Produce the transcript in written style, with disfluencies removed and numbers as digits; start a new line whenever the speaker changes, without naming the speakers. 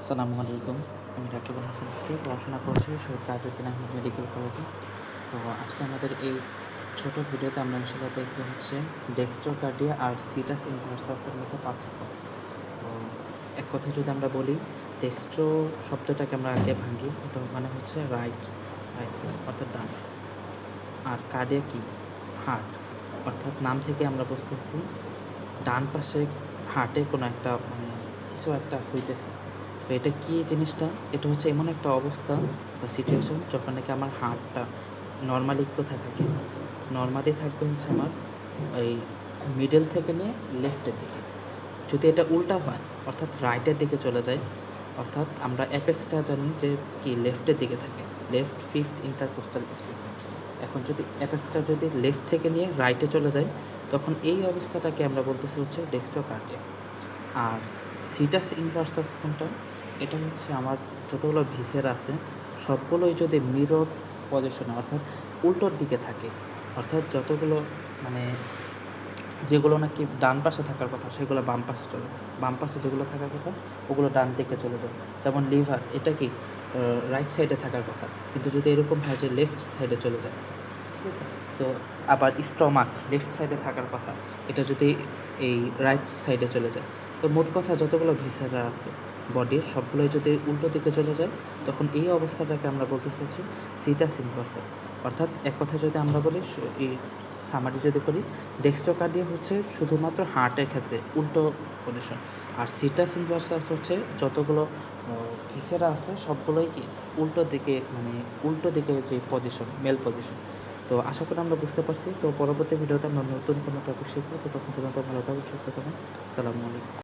আসসালামু আলাইকুম। আমি রাকিবুল হাসান পড়াশোনা করছি শহীদ তাজউদ্দিন আহমেদ মেডিকেল কলেজে। তো আজকে আমাদের এই ছোট ভিডিওতে আমরা ইনশাআল্লাহ দেখব হচ্ছে ডেক্সট্রোকার্ডিয়া আর সিটাস ইনভার্সাসের মধ্যে পার্থক্য। তো এক কথায় যদি আমরা বলি, ডেক্সট্রো শব্দটাকে আমরা আগে ভাঙি, এটা মানে হচ্ছে রাইট সাইড অর্থাৎ ডান। আর কার্ডিয়া কি? হার্ট, অর্থাৎ নাম থেকে আমরা বুঝতেছি ডান পাশে হার্টে কোনো একটা মানে কিছু একটা হইতেছে। তো এটা কী জিনিসটা? এটা হচ্ছে এমন একটা অবস্থা বা সিচুয়েশন যখন নাকি আমার হার্টটা নর্মালি কোথায় থাকে, নর্মালি থাকবে হচ্ছে আমার ওই মিডল থেকে নিয়ে লেফটের দিকে। যদি এটা উল্টা হয় অর্থাৎ রাইটের দিকে চলে যায়, অর্থাৎ আমরা অ্যাপেক্সটা জানি যে কি লেফটের দিকে থাকে, লেফট ফিফথ ইন্টারকোস্টাল স্পেসে। এখন যদি অ্যাপেক্সটা যদি লেফট থেকে নিয়ে রাইটে চলে যায়, তখন এই অবস্থাটাকে আমরা বলতেছি হচ্ছে ডেক্সট্রোকার্ডিয়া। আর সিটাস ইনভার্সাস কোনটা? এটা হচ্ছে আমার যতগুলো ভিসেরা আছে সবগুলোই যদি মিরর পজিশনে অর্থাৎ উল্টোর দিকে থাকে, অর্থাৎ যতগুলো মানে যেগুলো নাকি ডান পাশে থাকার কথা সেগুলো বাম পাশে চলে যায়, বাম পাশে যেগুলো থাকার কথা ওগুলো ডান দিকে চলে যায়। যেমন লিভার, এটা কি রাইট সাইডে থাকার কথা, কিন্তু যদি এরকম হয় যে লেফট সাইডে চলে যায়, ঠিক আছে। তো আবার স্টমাক লেফট সাইডে থাকার কথা, এটা যদি এই রাইট সাইডে চলে যায়। তো মোট কথা যতগুলো ভিসেরা আছে বডির সবগুলোই যদি উল্টো দিকে চলে যায়, তখন এই অবস্থাটাকে আমরা বলতে চাইছি সিটাস ইনভার্সাস। অর্থাৎ এক কথা যদি আমরা বলি, এই সামারি যদি করি, ডেক্সট্রোকার্ডিয়া হচ্ছে শুধুমাত্র হার্টের ক্ষেত্রে উল্টো পজিশন, আর সিটাস ইনভার্সাস হচ্ছে যতগুলো ভিসেরা আছে সবগুলোই কি উল্টো দিকে, মানে উল্টো দিকে যে পজিশন, মেল পজিশন। তো আশা করি আমরা বুঝতে পারছি। তো পরবর্তী ভিডিওতে আমরা নতুন কোনো টপিক শিখবো। তো তখন পর্যন্ত ভালো থাকুন, সুস্থ থাকুন। আসসালামু আলাইকুম।